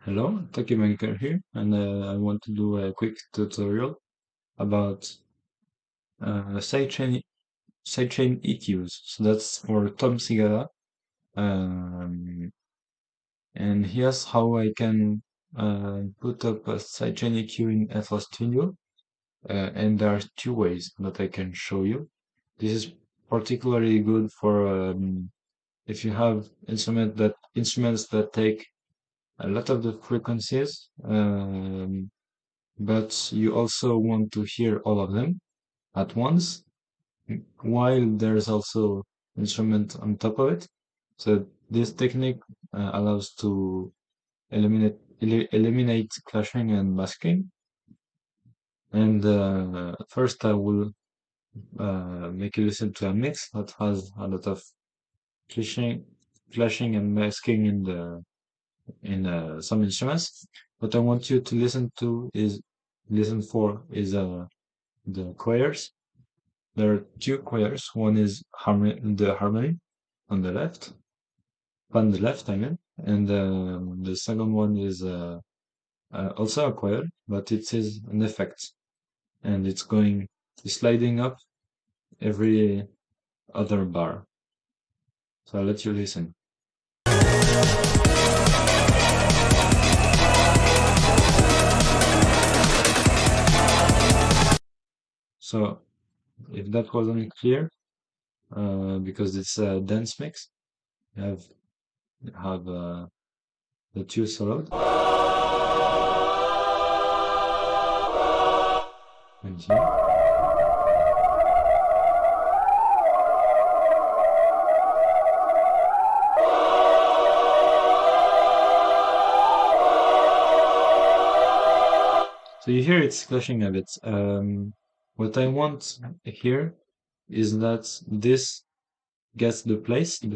Hello, Tachy Bunker here, and I want to do a quick tutorial about sidechain EQs. So that's for Dom Sigalas, um, and here's how I can put up a sidechain EQ in FL Studio. And there are two ways that I can show you. This is particularly good for if you have instruments that take a lot of the frequencies. But you also want to hear all of them at once, while there's also instrument on top of it. So this technique allows to eliminate clashing and masking. And first, I will make you listen to a mix that has a lot of clashing, clashing and masking in some instruments. What I want you to listen for is the choirs. There are two choirs. One is the harmony on the left, I mean, and the second one is also a choir, but it is an effect, and it's sliding up every other bar. So I'll let you listen. So if that wasn't clear, because it's a dance mix, you have the two soloed, and here. So you hear it's clashing a bit. What I want here is that this gets the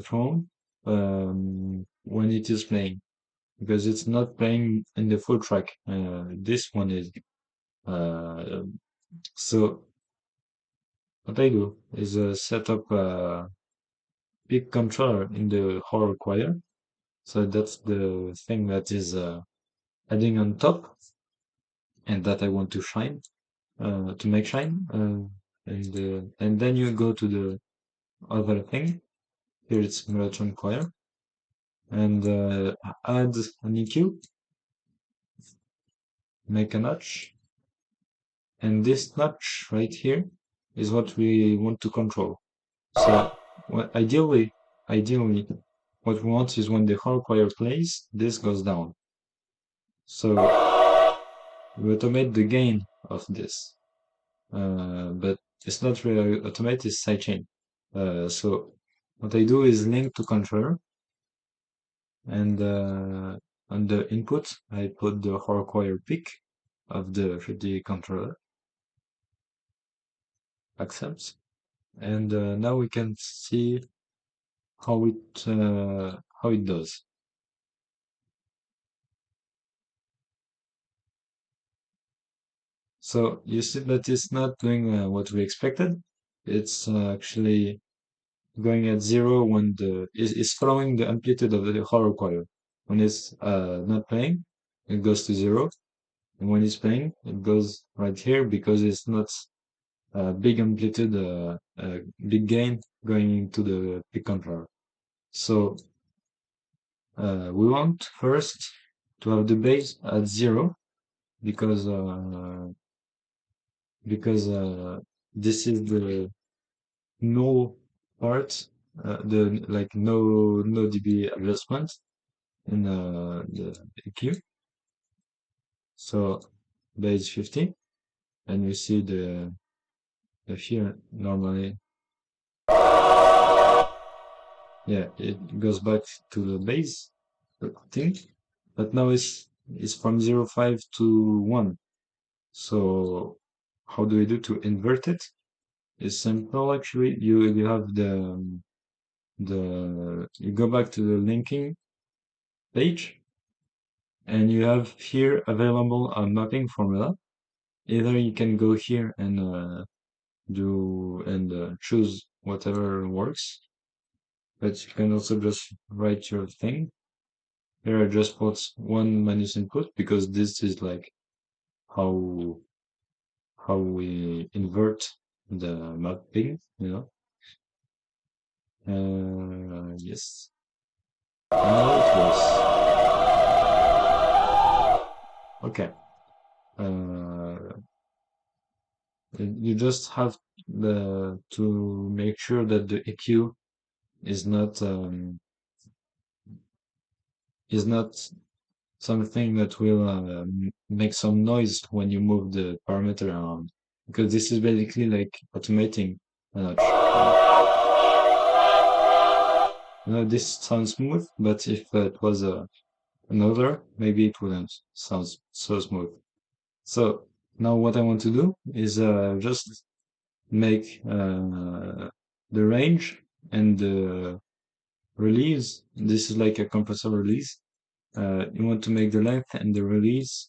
phone, when it is playing, because it's not playing in the full track. This one is. Uh, so what I do is set up a big controller in the horror choir. So that's the thing that is adding on top, and that I want to shine, to make shine. And then you go to the other thing. Here it's Marathon Choir, and add an EQ, make a notch, and this notch right here is what we want to control. So ideally, what we want is when the whole choir plays, this goes down. So we automate the gain of this, but it's not really automate, it's sidechain. So what I do is link to controller, and on the input, I put the horror choir peak of the controller, accepts, and now we can see how it does. So you see that it's not doing what we expected. It's actually going at zero when it's following the amplitude of the horror choir. When it's not playing, it goes to zero, and when it's playing, it goes right here because it's not big amplitude, big gain going into the peak controller. So we want first to have the bass at zero because this is the null part, the like no dB adjustment in the EQ. So base 50, and we see the here normally, yeah, it goes back to the base thing, but now it's from 0.5 to 1. So how do we do to invert it? It's simple actually. You have the you go back to the linking page, and you have here available a mapping formula. Either you can go here and choose whatever works, but you can also just write your thing. Here I just put one minus input because this is like how we invert the mapping, you know. Yes. And now it works. Okay. Uh, you just have to make sure that the EQ is not something that will make some noise when you move the parameter around, because this is basically like automating a notch. This sounds smooth, but if it was another, maybe it wouldn't sound so smooth. So now what I want to do is just make the range and the release. This is like a compressor release. You want to make the length and the release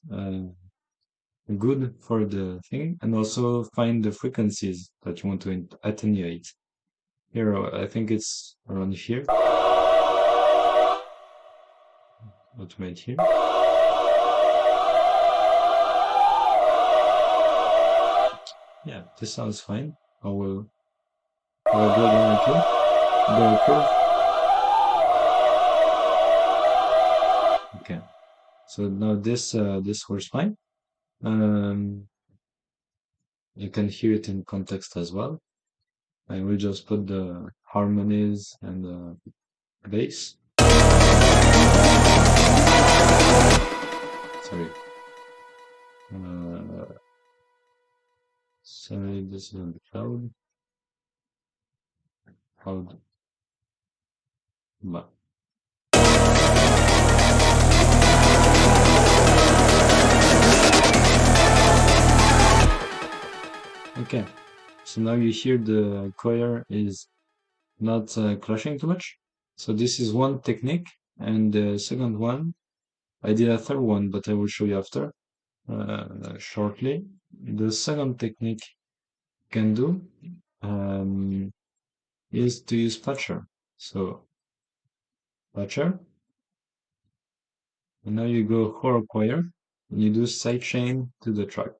good for the thing, and also find the frequencies that you want to attenuate. Here, I think it's around here. Automate here. Yeah, this sounds fine. I will go down again. The curve. Okay. So now this works fine. Um, you can hear it in context as well. I will just put the harmonies and the bass. Sorry. Uh, Sorry, this is on the cloud. Cloud. But okay. So now you hear the choir is not clashing too much. So this is one technique, and the second one, I did a third one, but I will show you after shortly. The second technique you can do is to use patcher. So patcher, and now you go horror choir, and you do sidechain to the track.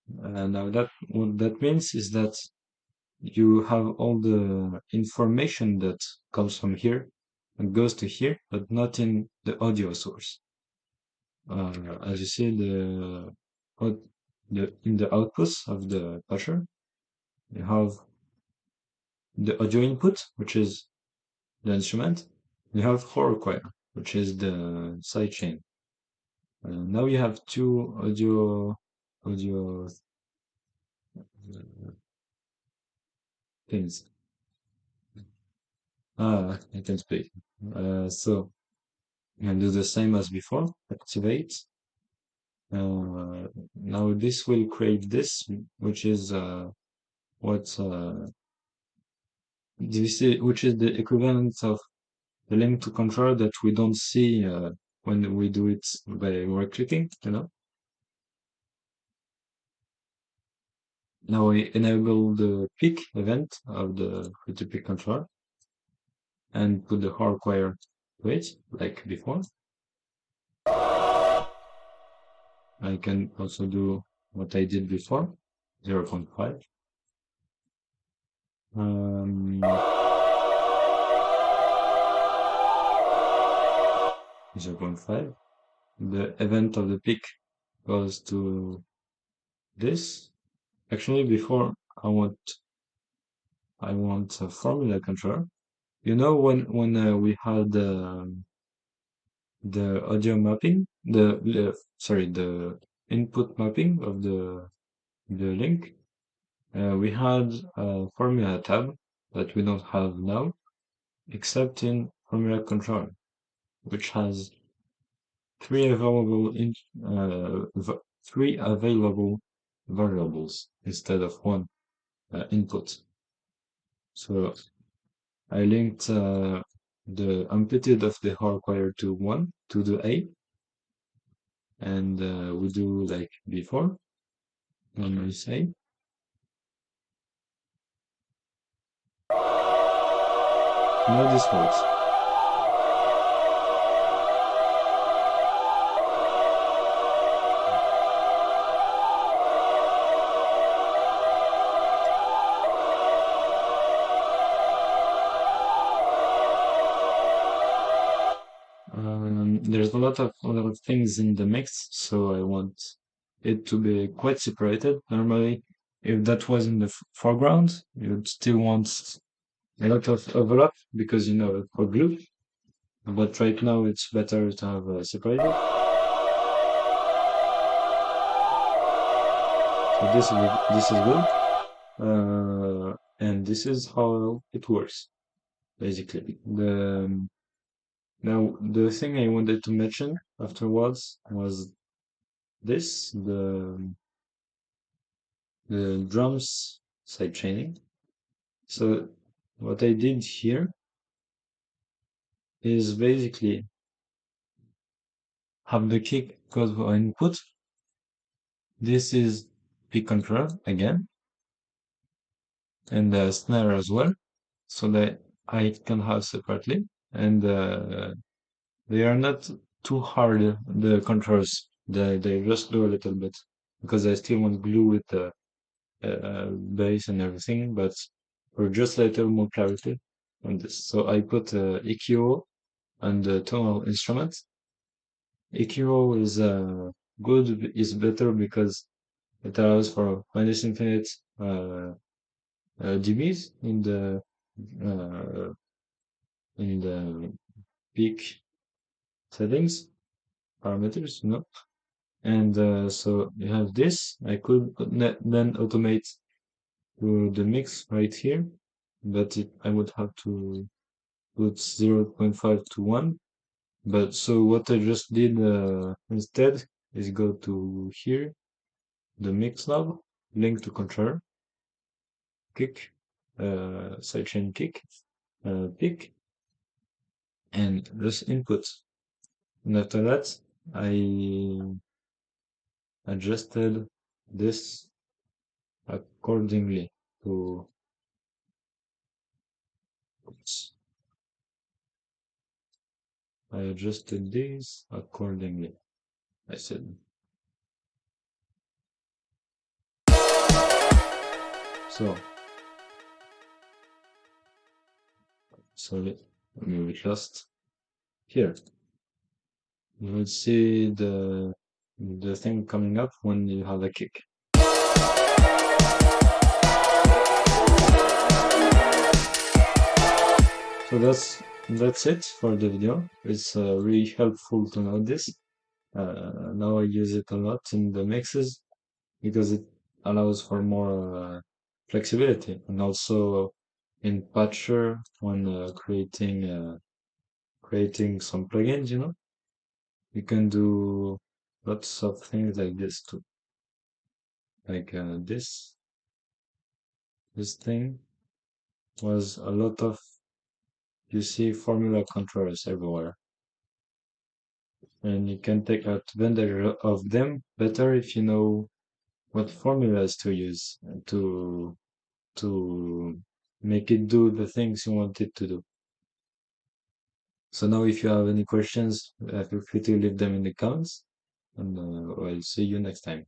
Now that what that means is that you have all the information that comes from here and goes to here, but not in the audio source. As you see, in the outputs of the patcher, you have the audio input, which is the instrument. You have horror choir, which is the sidechain. Now you have two audio things. I can speak. So you can do the same as before. Activate. Now this will create this, which is what which is the equivalent of the link to control that we don't see when we do it by right clicking, you know. Now we enable the peak event of the peak controller and put the hardwire to it like before. I can also do what I did before, 0.5. 0.5. The event of the peak goes to this. Actually, before I want a formula control. You know when we had the audio mapping, the input mapping of the link. We had a formula tab that we don't have now, except in formula control, which has three available variables instead of one input. So I linked the amplitude of the hardwire to 1 to the A, and we do like before when we say. Now this works. there's a lot of things in the mix, so I want it to be quite separated. Normally, if that was in the foreground, you'd still want a lot of overlap because for glue. But right now, it's better to have separated. So this is good, and this is how it works basically. Now the thing I wanted to mention afterwards was this the drums side chaining. So what I did here is basically have the kick code for input. This is pick control again, and the snare as well, so that I can have separately. And they are not too hard, the controls. They just do a little bit because I still want glue with the bass and everything, but for just a little more clarity on this. So I put EQO on the tonal instrument. EQO is better because it allows for minus infinite dBs uh, in the peak settings parameters. And so you have this. I could then automate to the mix right here, but I would have to put 0.5 to 1. But so what I just did instead is go to here, the mix knob, link to controller, kick, sidechain kick, pick, and just input. And after that, I adjusted this accordingly to, oops, I adjusted these accordingly. I said, so, sorry, maybe it lost. Here, you will see the thing coming up when you have a kick. So that's it for the video. It's really helpful to know this. Now I use it a lot in the mixes because it allows for more flexibility, and also in Patcher when creating some plugins, you can do lots of things like this too, like this thing was a lot of, you see formula controllers everywhere, and you can take advantage of them better if you know what formulas to use to make it do the things you want it to do. So now if you have any questions, feel free to leave them in the comments, and I'll see you next time.